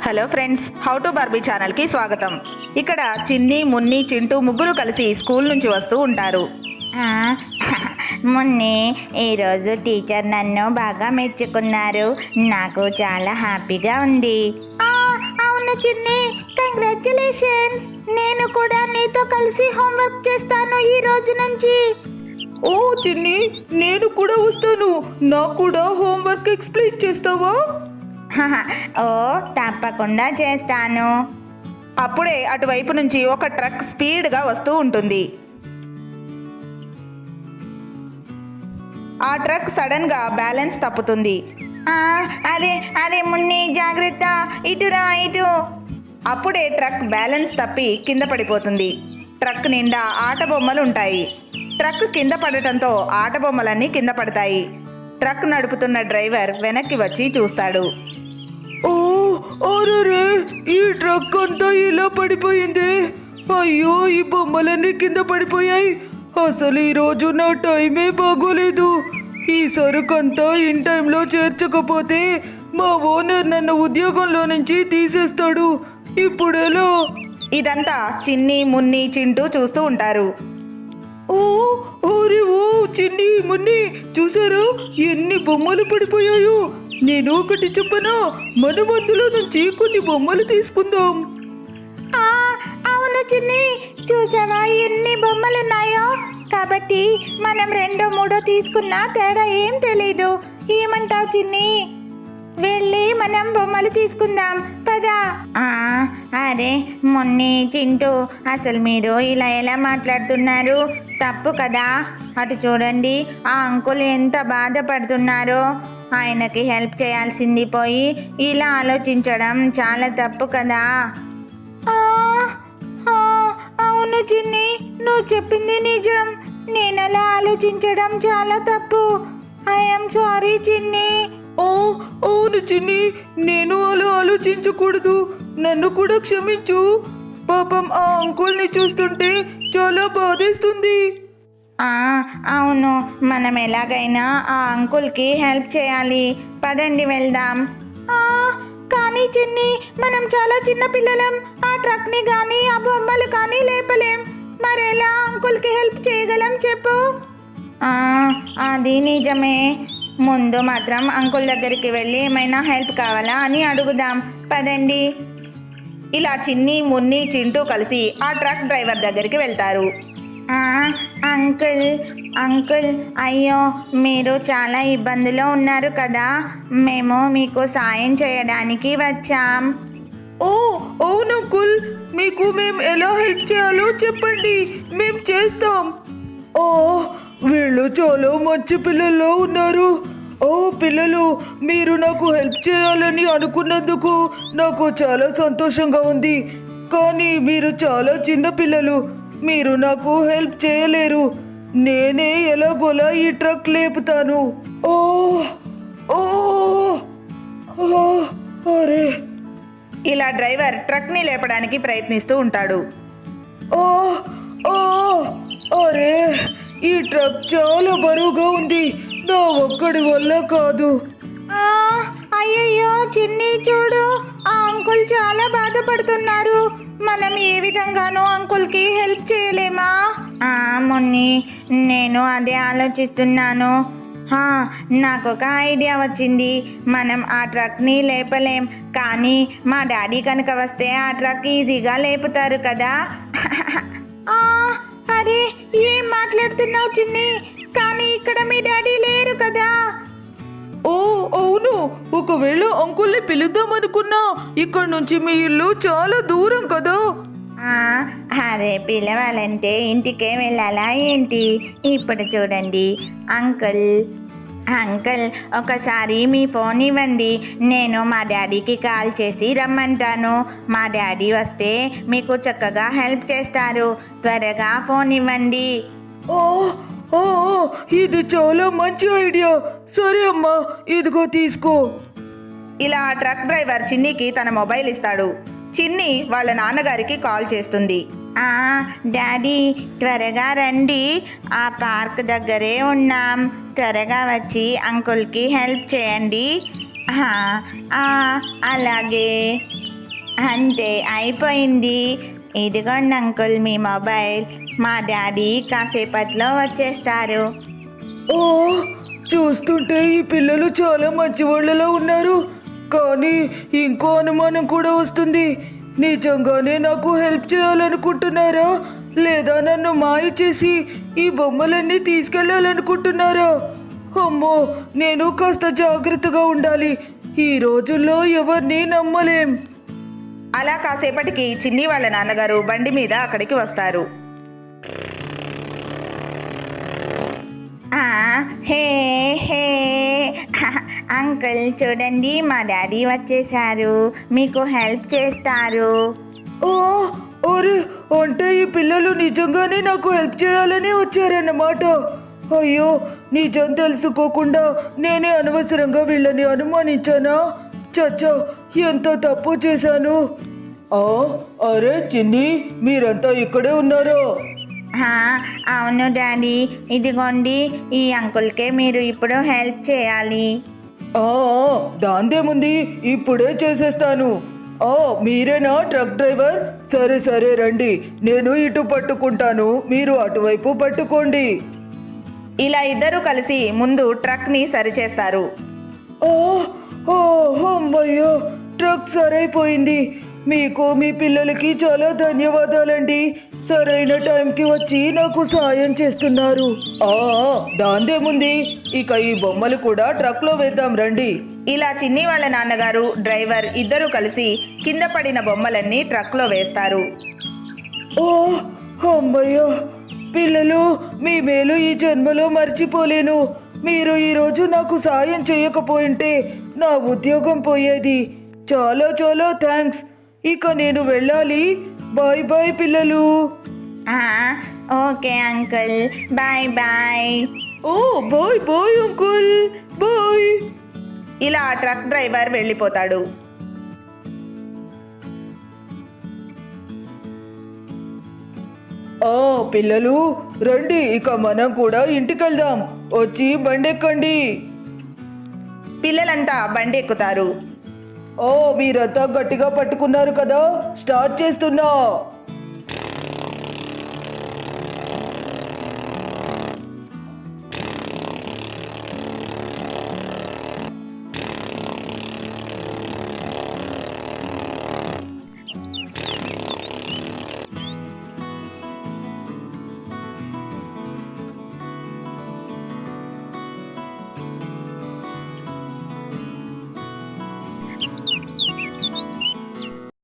Hello friends, how to Barbie ఛానల్కి స్వాగతం. ఇక్కడ చిన్ని, మున్ని, చింటూ ముగ్గురు కలిసి స్కూల్ నుంచి వస్తూ ఉంటారు. మున్ని, ఈరోజు టీచర్ నన్ను బాగా మెచ్చుకున్నారు. నాకు చాలా హ్యాపీగా ఉంది. అవును చిన్ని, కంగ్రాచులేషన్స్. నేను కూడా నీతో కలిసి హోంవర్క్ చేస్తాను ఈ రోజు నుంచి. ఓ చిన్ని, నేను కూడా వస్తాను. నాకు కూడా హోంవర్క్ ఎక్స్ప్లెయిన్ చేస్తావా? ఓ తప్పకుండా చేస్తాను. అప్పుడే అటువైపు నుంచి ఒక ట్రక్ స్పీడ్గా వస్తూ ఉంటుంది. ఆ ట్రక్ సడన్గా బ్యాలెన్స్ తప్పుతుంది. అరే అరే మున్ని, జాగ్రత్త, ఇటురా ఇటు. అప్పుడే ట్రక్ బ్యాలెన్స్ తప్పి కింద పడిపోతుంది. ట్రక్ నిండా ఆట బొమ్మలు ఉంటాయి. ట్రక్ కింద పడటంతో ఆట బొమ్మలన్నీ కింద పడతాయి. ట్రక్ నడుపుతున్న డ్రైవర్ వెనక్కి వచ్చి చూస్తాడు. ఓ అరే, ఈ ట్రక్ అంతా ఇలా పడిపోయింది. అయ్యో, ఈ బొమ్మలన్నీ కింద పడిపోయాయి. అసలు ఈరోజు నా టైమే బాగోలేదు. ఈ సరుకంతా ఇన్ టైంలో చేర్చకపోతే మా ఓనర్ నన్ను ఉద్యోగంలో నుంచి తీసేస్తాడు. ఇప్పుడెలా? ఇదంతా చిన్ని, మున్ని, చింటూ చూస్తూ ఉంటారు. ఓ అరే, ఓ చిన్ని, మున్ని, చూసారా ఎన్ని బొమ్మలు పడిపోయాయో? నేను ఒకటి చెప్పనా, మనం అందులో నుంచి కొన్ని బొమ్మలు తీసుకుందాం. అవును చిన్ని, చూసావా ఎన్ని బొమ్మలున్నాయో? కాబట్టి మనం రెండో మూడో తీసుకున్నా తేడా ఏం తెలీదు. ఏమంటావు చిన్ని? వెళ్ళి మనం బొమ్మలు తీసుకుందాం పదా. అరే మున్ని, చింటూ, అసలు మీరు ఇలా ఎలా మాట్లాడుతున్నారు? తప్పు కదా. అటు చూడండి, ఆ అంకుల్ ఎంత బాధపడుతున్నారో. ఆయనకి హెల్ప్ చేయాల్సింది పోయి ఇలా ఆలోచించడం చాలా తప్పు కదా. అవును చిన్ని, నువ్వు చెప్పింది నిజం. నేను అలా ఆలోచించడం చాలా తప్పు. ఐఎమ్ సారీ చిన్ని. ఓ అవును చిన్ని, నేను అలా ఆలోచించకూడదు. నన్ను కూడా క్షమించు. పాపం ఆ అంకుల్ని చూస్తుంటే చాలా బాధేస్తుంది. అవును, మనం ఎలాగైనా ఆ అంకుల్కి హెల్ప్ చేయాలి. పదండి వెళ్దాం. కానీ చిన్ని, మనం చాలా చిన్న పిల్లలం. ఆ ట్రక్ని కానీ ఆ బొమ్మలు కానీ లేపలేం. మరెలా అంకుల్కి హెల్ప్ చేయగలం చెప్పు? అది నిజమే. ముందు మాత్రం అంకుల్ దగ్గరికి వెళ్ళి ఏమైనా హెల్ప్ కావాలా అని అడుగుదాం. పదండి. ఇలా చిన్ని, మున్ని, చింటూ కలిసి ఆ ట్రక్ డ్రైవర్ దగ్గరికి వెళ్తారు. అంకుల్ అంకుల్, అయ్యో, మీరు చాలా ఇబ్బందిలో ఉన్నారు కదా. మేము మీకు సాయం చేయడానికి వచ్చాం. ఓ అవును అంకుల్, మీకు మేము ఎలా హెల్ప్ చేయాలో చెప్పండి, మేము చేస్తాం. ఓ వీళ్ళు చాలా మంచి పిల్లల్లో ఉన్నారు. ఓ పిల్లలు, మీరు నాకు హెల్ప్ చేయాలని అనుకున్నందుకు నాకు చాలా సంతోషంగా ఉంది. కానీ మీరు చాలా చిన్న పిల్లలు, మీరు నాకు హెల్ప్ చేయలేరు. నేనే ఎలాగోలా ఈ ట్రక్ లేపుతాను. ఓ ఓ అరే. ఇలా డ్రైవర్ ట్రక్ని లేపడానికి ప్రయత్నిస్తూ ఉంటాడు. ఓ ఓ అరే, ఈ ట్రక్ చాలా బరువుగా ఉంది. నా ఒక్కడి వల్ల కాదు. అయ్యయ్యో చిన్ని, చూడు, ఆ అంకుల్ చాలా బాధపడుతున్నారు. మనం ఏ విధంగానూ అంకుల్కి హెల్ప్ చేయలేమా? మున్ని, నేను అదే ఆలోచిస్తున్నాను. నాకు ఒక ఐడియా వచ్చింది. మనం ఆ ట్రక్ని లేపలేం, కానీ మా డాడీ కనుక వస్తే ఆ ట్రక్ ఈజీగా లేపుతారు కదా. అరే, ఏం మాట్లాడుతున్నావు చిన్ని? కానీ ఇక్కడ మీ డాడీ లేరు కదా. ఓ అవును, ఒకవేళ అంకుల్ని పిలుద్దామనుకున్నా ఇక్కడ నుంచి మీ ఇల్లు చాలా దూరం కదా. అరే, పిలవాలంటే ఇంటికే వెళ్ళాలా ఏంటి? ఇప్పుడు చూడండి అంకుల్, అంకుల్, ఒకసారి మీ ఫోన్ ఇవ్వండి. నేను మా డాడీకి కాల్ చేసి రమ్మంటాను. మా డాడీ వస్తే మీకు చక్కగా హెల్ప్ చేస్తారు. త్వరగా ఫోన్ ఇవ్వండి. ఓ ఓ ఇది చాలా మంచి ఐడియా. సరే అమ్మా, ఇదిగో తీసుకో. ఇలా ట్రక్ డ్రైవర్ చిన్నికి తన మొబైల్ ఇస్తాడు. చిన్ని వాళ్ళ నాన్నగారికి కాల్ చేస్తుంది. డాడీ, త్వరగా రండి. ఆ పార్క్ దగ్గరే ఉన్నాం. త్వరగా వచ్చి అంకుల్కి హెల్ప్ చేయండి. అలాగే. అంతే అయిపోయింది. ఇదిగోండి అంకుల్ మీ మొబైల్. మా డాడీ కాసేపట్లో వచ్చేస్తారు. ఓ, చూస్తుంటే ఈ పిల్లలు చాలా మంచి వాళ్ళలో ఉన్నారు. కానీ ఇంకో అనుమానం కూడా వస్తుంది. నిజంగానే నాకు హెల్ప్ చేయాలనుకుంటున్నారా, లేదా నన్ను మాయ చేసి ఈ బొమ్మలన్నీ తీసుకెళ్ళాలనుకుంటున్నారా? అమ్మో, నేను కాస్త జాగ్రత్తగా ఉండాలి. ఈ రోజుల్లో ఎవరిని నమ్మలేం. అలా కాసేపటికి చిన్ని వాళ్ళ నాన్నగారు బండి మీద అక్కడికి వస్తారు. హే హే అంకుల్ చూడండి, మా డాడీ వచ్చేసారు, మీకు హెల్ప్ చేస్తారు. ఓ, అరే, అంటే ఈ పిల్లలు నిజంగానే నాకు హెల్ప్ చేయాలని వచ్చారన్నమాట. అయ్యో, నిజం తెలుసుకోకుండా నేనే అనవసరంగా వీళ్ళని అనుమానించానా? చచ్చా, ఎంత తప్పు చేశాను. అరే చిన్ని, మీరంతా ఇక్కడే ఉన్నారా? అవును డాడీ, ఇదిగోండి ఈ అంకుల్కే మీరు ఇప్పుడు హెల్ప్ చేయాలి. దాందేముంది, ఇప్పుడే చేసేస్తాను. మీరేనా ట్రక్ డ్రైవర్? సరే సరే రండి, నేను ఇటు పట్టుకుంటాను, మీరు అటువైపు పట్టుకోండి. ఇలా ఇద్దరు కలిసి ముందు ట్రక్ని సరిచేస్తారు. అమ్మయ్యో, ట్రక్ సరైపోయింది. మీకు మీ పిల్లలకి చాలా ధన్యవాదాలండి. సరైన టైంకి వచ్చి నాకు సాయం చేస్తున్నారు. దాందేముంది, ఇక ఈ బొమ్మలు కూడా ట్రక్లో వేద్దాం రండి. ఇలా చిన్ని వాళ్ళ నాన్నగారు డ్రైవర్ ఇద్దరు కలిసి కింద పడిన బొమ్మలన్నీ ట్రక్లో వేస్తారు. అమ్మయ్యో, పిల్లలు, మీ మేలు ఈ జన్మలో మర్చిపోలేను. మీరు ఈరోజు నాకు సాయం చేయకపోయింటే నా ఉద్యోగం పోయేది. చాలా చాలా థ్యాంక్స్. ఇక నేను వెళ్ళాలి. బాయ్ బాయ్ పిల్లలు. Okay uncle, bye bye. Bye bye uncle, bye. ఇలా ట్రక్ డ్రైవర్ వెళ్ళిపోతాడు. పిల్లలు రండి, ఇక మనం కూడా ఇంటికెళ్దాం. వచ్చి బండెక్కండి. పిల్లలంతా బండి ఎక్కుతారు. మీరంతా గట్టిగా పట్టుకున్నారు కదా, స్టార్ట్ చేస్తున్నా.